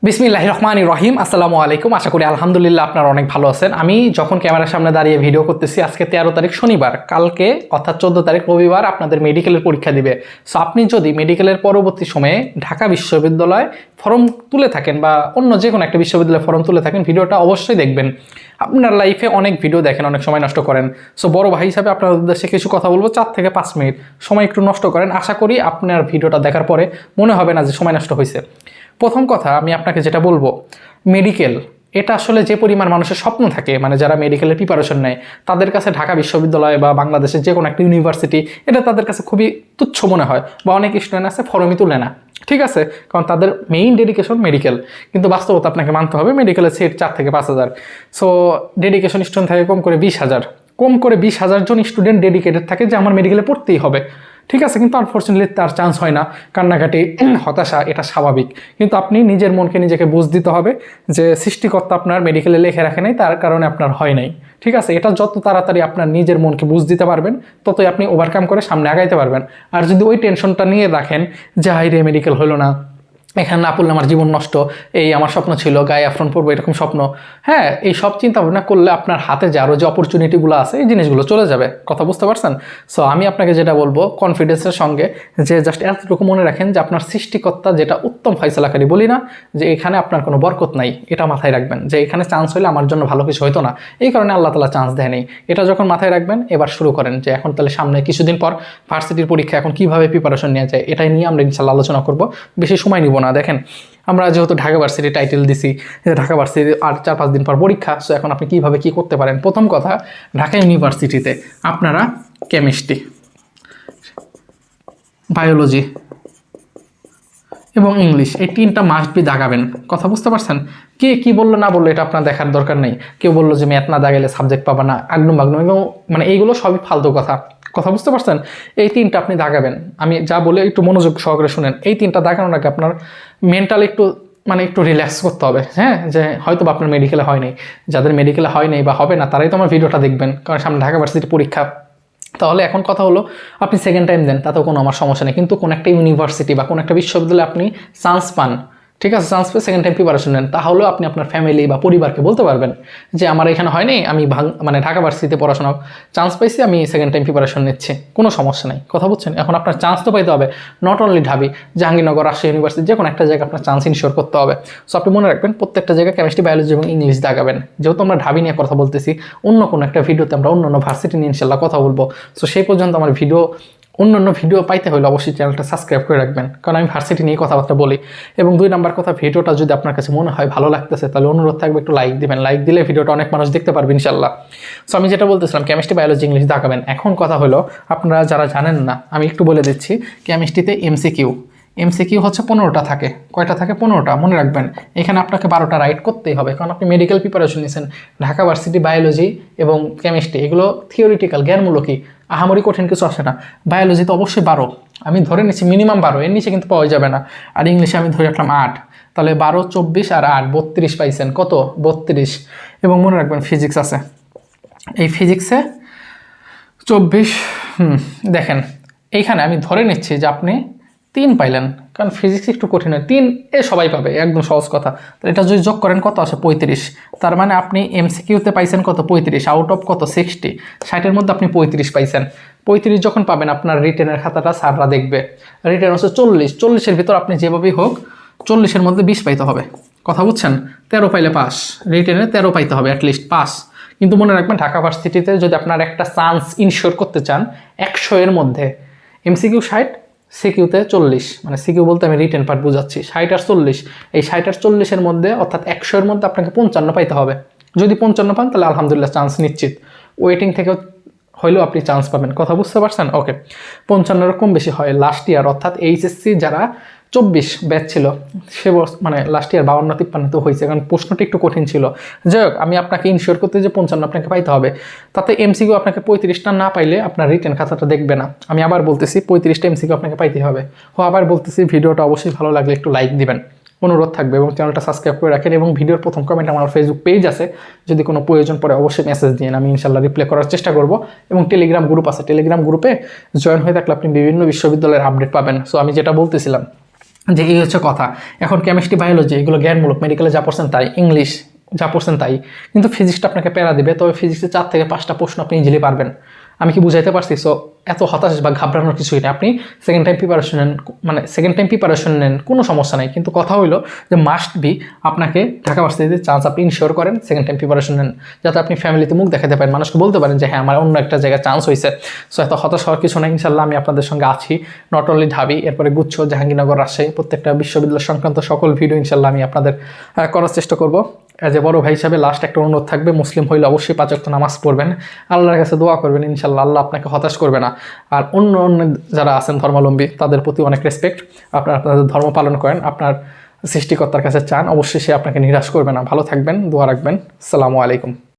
বিসমিল্লাহির রহমানির রহিম। আসসালামু আলাইকুম। আশা করি আলহামদুলিল্লাহ আপনারা অনেক ভালো আছেন। আমি যখন ক্যামেরার সামনে দাঁড়িয়ে ভিডিও করতেছি, আজকে 13 তারিখ শনিবার, কালকে অর্থাৎ 14 তারিখ রবিবার আপনাদের মেডিকেলের পরীক্ষা দিবে। সো আপনি যদি মেডিকেলের পরবর্তী সময়ে ঢাকা বিশ্ববিদ্যালয় ফর্ম তুলে থাকেন বা অন্য যে কোনো একটা বিশ্ববিদ্যালয়ে ফর্ম তুলে থাকেন, ভিডিওটা অবশ্যই দেখবেন। আপনার লাইফে অনেক ভিডিও দেখেন, অনেক সময় নষ্ট করেন। সো বড় ভাই হিসাবে আপনার উদ্দেশ্যে কিছু কথা বলবো, 4 থেকে 5 মিনিট সময় একটু নষ্ট করেন। আশা করি আপনার ভিডিওটা দেখার পরে মনে হবে না যে সময় নষ্ট হয়েছে। প্রথম কথা আমি আপনাকে যেটা বলবো, মেডিকেল এটা আসলে যে পরিমাণ মানুষের স্বপ্ন থাকে, মানে যারা মেডিকেলের প্রিপারেশন নেয় তাদের কাছে ঢাকা বিশ্ববিদ্যালয় বা বাংলাদেশের যে কোনো একটা ইউনিভার্সিটি এটা তাদের কাছে খুবই তুচ্ছ মনে হয়, বা অনেক স্টুডেন্ট আছে ফর্মই তুলে না। ঠিক আছে, কারণ তাদের মেইন ডেডিকেশন মেডিকেল, কিন্তু বাস্তবতা আপনাকে মানতে হবে মেডিকেলের সিট 4 থেকে 5,000। সো ডেডিকেশন স্টুডেন্ট থাকে কম করে 20,000, কম করে 20,000 জন স্টুডেন্ট ডেডিকেটেড থাকে যে আমার মেডিকেলে পড়তেই হবে। ঠিক আছে, কিন্তু আনফর্চুনেটলি তার চান্স হয় না, কান্নাকাটি, হতাশা, এটা স্বাভাবিক। কিন্তু আপনি নিজের মনকে নিজেকে বুঝ দিতে হবে যে সৃষ্টিকর্তা আপনার মেডিকেলে লেখে রাখে নাই, তার কারণে আপনার হয় নাই। ঠিক আছে, এটা যত তাড়াতাড়ি আপনার নিজের মনকে বুঝ দিতে পারবেন, ততই আপনি ওভারকাম করে সামনে আগাইতে পারবেন। আর যদি ওই টেনশনটা নিয়ে রাখেন যে হাই রে মেডিকেল হলো না, এখানে না পড়লে আমার জীবন নষ্ট, এই আমার স্বপ্ন ছিল গায়ে আফরন পড়বো এরকম স্বপ্ন, হ্যাঁ, এই সব চিন্তা ভাবনা করলে আপনার হাতে যে আরও যে অপরচুনিটিগুলো আছে এই জিনিসগুলো চলে যাবে। কথা বুঝতে পারছেন? সো আমি আপনাকে যেটা বলবো কনফিডেন্সের সঙ্গে, যে জাস্ট এতটুকু মনে রাখেন যে আপনার সৃষ্টিকর্তা যেটা উত্তম ফাইসালাকারী, বলি না যে এখানে আপনার কোনো বরকত নাই, এটা মাথায় রাখবেন যে এখানে চান্স হলে আমার জন্য ভালো কিছু হতো না, এই কারণে আল্লাহ তাআলা চান্স দেয় নেই। এটা যখন মাথায় রাখবেন, এবার শুরু করেন যে এখন তাহলে সামনে কিছুদিন পর ভার্সিটির পরীক্ষা, এখন কীভাবে প্রিপারেশন নেওয়া যায় এটাই নিয়ে আমরা ইনশাল্লাহ আলোচনা করবো। বেশি সময় নিব না। দেখেন, আমরা যেহেতু ঢাকা ভার্সিটি টাইটেল দিছি, ঢাকা ভার্সিটি আর 4-5 দিন পর পরীক্ষা। সো এখন আপনি কীভাবে কী করতে পারেন? প্রথম কথা, ঢাকা ইউনিভার্সিটিতে আপনারা কেমিস্ট্রি, বায়োলজি এবং ইংলিশ এই 3টা মাস্ট বি দাগাবেন। কথা বুঝতে পারছেন? কে কী বললো না বললো এটা আপনার দেখার দরকার নেই। কেউ বললো যে ম্যাথ না দাগাইলে সাবজেক্ট পাবা না, আগ্নু বাগ্নু, এবং মানে এইগুলো সবই ফালতু কথা। কথা বুঝতে পারছেন? এই 3টা আপনি দাগাবেন। আমি যা বলে একটু মনোযোগ সহকারে শুনেন। এই 3টা দাগানোর আগে আপনার মেন্টালি একটু রিল্যাক্স করতে হবে। হ্যাঁ, যে হয়তো বা আপনার মেডিকেলে হয় নাই, যাদের মেডিকেলে হয় নাই বা হবে না তারাই তো আমার ভিডিওটা দেখবেন, কারণ সামনে ঢাকা ভার্সিটি পরীক্ষা। তাহলে এখন কথা হলো, আপনি সেকেন্ড টাইম দেন, তাতেও কোনো আমার সমস্যা নেই, কিন্তু কোনো একটা ইউনিভার্সিটি বা কোনো একটা বিশ্ববিদ্যালয়ে আপনি চান্স পান, ঠিক আছে, চান্স পেয়ে সেকেন্ড টাইম প্রিপারেশন নেন, তাহলেও আপনি আপনার ফ্যামিলি বা পরিবারকে বলতে পারবেন যে আমার এখানে হয়নি, আমি ঢাকা ভার্সিটিতে পড়াশোনা চান্স পাইছি, আমি সেকেন্ড টাইম প্রিপারেশন নিচ্ছি, কোনো সমস্যা নেই। কথা বুঝছেন? এখন আপনার চান্স তো পাইতে হবে, নট অনলি ঢাবি, জাহাঙ্গীরনগর, রাজশাহী ইউনিভার্সিটি, যে কোনো একটা জায়গায় আপনার চান্স ইনশিওর করতে হবে। সো আপনি মনে রাখবেন প্রত্যেকটা জায়গায় কেমিস্ট্রি, বায়োলজি এবং ইংলিশ দাগাবেন। যেহেতু আমরা ঢাবি নিয়ে কথা বলতেছি, অন্য কোনো একটা ভিডিওতে আমরা অন্য ভার্সিটি নিয়ে ইনশাল্লাহ কথা বলবো। সো সেই পর্যন্ত আমার অন্যান্য ভিডিও পাইতে হলে অবশ্যই চ্যানেলটা সাবস্ক্রাইব করে রাখবেন, কারণ আমি ভার্সিটি নিয়ে কথাবার্তা বলি। এবং 2 নাম্বার কথা, ভিডিওটা যদি আপনার কাছে মনে হয় ভালো লাগতেছে, তাহলে অনুরোধ থাকবে একটু লাইক দিবেন। লাইক দিলে ভিডিওটা অনেক মানুষ দেখতে পারবে ইনশাল্লাহ। সো আমি যেটা বলতেছিলাম, কেমিস্ট্রি, বায়োলজি, ইংলিশ দাগাবেন। এখন কথা হলো, আপনারা যারা জানেন না আমি একটু বলে দিচ্ছি, কেমিস্ট্রিতে এমসিকিউ হচ্ছে 15টা থাকে। কয়টা থাকে? 15টা। মনে রাখবেন, এখানে আপনাকে 12টা রাইট করতেই হবে, কারণ আপনি মেডিকেল প্রিপারেশন নিয়েছেন। ঢাকা ভার্সিটি বায়োলজি এবং কেমিস্ট্রি এগুলো থিওরিটিক্যাল, জ্ঞানমূলকই, আহামরি কঠিন কিছু আসে না। বায়োলজি তো অবশ্যই 12, আমি ধরে নিচ্ছি মিনিমাম 12, এর নিচে কিন্তু পাওয়া যাবে না। আর ইংলিশে আমি ধরে রাখলাম 8, তাহলে 12, 24 আর 8, 32 পাইছেন। কত? 32। এবং মনে রাখবেন ফিজিক্স আছে, এই ফিজিক্সে 24। দেখেন, এইখানে আমি ধরে নিচ্ছি যে আপনি 3 পাইলেন, কারণ ফিজিক্স একটু কঠিন হয়। 3 সবাই পাবে, একদম সহজ কথা। তো এটা যদি যোগ করেন কত আসে? 35। তার মানে আপনি এমসিকিউতে পাইছেন কত? 35 আউট অফ কত? 60। 60-এর মধ্যে আপনি 35 পাইছেন। 35 যখন পাবেন, আপনার রিটেনের খাতাটা স্যাররা দেখবে, রিটেন হচ্ছে 40। 40-এর ভিতর আপনি যেভাবেই হোক 40-এর মধ্যে 20 পাইতে হবে। কথা বুঝছেন? 13 পাইলে পাস, রিটেনে 13 পাইতে হবে অ্যাটলিস্ট, পাস। কিন্তু মনে রাখবেন, ঢাকা ভার্সিটিতে যদি আপনার একটা চান্স ইনশিওর করতে চান 100-এর মধ্যে, এমসিকিউ 60, সিকিউতে 40, মানে সিকিউ বলতে আমি রিটেন পার্ট বুঝাচ্ছি, 60 আর 40, এই 60 আর 40-এর মধ্যে অর্থাৎ 100-এর মধ্যে আপনাকে 55 পাইতে হবে। যদি 55 পান তাহলে আলহামদুলিল্লাহ চান্স নিশ্চিত, ওয়েটিং থেকে হইলেও আপনি চান্স পাবেন। কথা বুঝতে পারছেন? ওকে, 55 কম বেশি হয়। লাস্ট ইয়ার অর্থাৎ এইচএসসি যারা 24 ব্যাচ ছিল, সে মানে লাস্ট ইয়ার 52-53 তো হয়েছে, কারণ প্রশ্নটা একটু কঠিন ছিল। যাই হোক, আমি আপনাকে ইনশিওর করতে যে 55 আপনাকে পাইতে হবে, তাতে এমসিকিউ আপনাকে 35টা না পাইলে আপনার রিটেন খাতাটা দেখবে না। আমি আবার বলতেছি, 35টা এমসিকিউ আপনাকে পাইতে হবে। আবার বলতেছি, ভিডিওটা অবশ্যই ভালো লাগলে একটু লাইক দিবেন, অনুরোধ থাকবে, এবং চ্যানেলটা সাবস্ক্রাইব করে রাখেন। এবং ভিডিওর প্রথম কমেন্ট আমার ফেসবুক পেজ আছে, যদি কোনো প্রয়োজন পড়ে অবশ্যই মেসেজ দিন, আমি ইনশাল্লাহ রিপ্লাই করার চেষ্টা করব। এবং টেলিগ্রাম গ্রুপ আছে, টেলিগ্রাম গ্রুপে জয়েন হয়ে থাকলে আপনি বিভিন্ন বিশ্ববিদ্যালয়ের আপডেট পাবেন। সো আমি যেটা বলতেছিলাম, যে এই হচ্ছে কথা। এখন কেমিস্ট্রি, বায়োলজি এগুলো জ্ঞানমূলক, মেডিকেলে যা পড়ছেন তাই, ইংলিশ যা পড়ছেন তাই, কিন্তু ফিজিক্সটা আপনাকে প্যারা দিবে। তবে ফিজিক্সে 4 থেকে 5টা প্রশ্ন আপনি ইজিলি পারবেন। আমি কি বুঝাইতে পারছি? সো এত হতাশ বা ঘাবড়ানোর কিছুই নেই। আপনি সেকেন্ড টাইম প্রিপারেশন নেন, মানে সেকেন্ড টাইম প্রিপারেশন নেন, কোনো সমস্যা নেই। কিন্তু কথা হইলো যে মাস্ট বি আপনাকে ঢাকা ভার্সিটিতে চান্স আপনি ইনশিওর করেন, সেকেন্ড টাইম প্রিপারেশন নেন, যাতে আপনি ফ্যামিলিতে মুখ দেখাতে পারেন, মানুষকে বলতে পারেন যে হ্যাঁ আমার অন্য একটা জায়গায় চান্স হয়েছে। সো এত হতাশ হওয়ার কিছু নেই, ইনশাল্লাহ আমি আপনাদের সঙ্গে আছি। নট অনলি ঢাবি, এরপরে গুচ্ছ, জাহাঙ্গীরনগর, রাজশাহী, প্রত্যেকটা বিশ্ববিদ্যালয় সংক্রান্ত সকল ভিডিও ইনশাল্লাহ আমি আপনাদের করার চেষ্টা করব। অ্যাজ এ বড় ভাই হিসাবে লাস্ট একটা অনুরোধ থাকবে, মুসলিম হইলে অবশ্যই 5 ওয়াক্ত নামাজ পড়বেন, আল্লাহর কাছে দোয়া করবেন, ইনশাল্লাহ আল্লাহ আপনাকে হতাশ করবে না। আর অন্য অন্য যারা আছেন ধর্মাবলম্বী, তাদের প্রতি অনেক রেসপেক্ট। আপনারা আপনাদের ধর্ম পালন করেন, আপনার সৃষ্টিকর্তার কাছে চান, অবশ্যই সে আপনাকে নিরাশ করবে না। ভালো থাকবেন, দোয়া রাখবেন। আসসালামু আলাইকুম।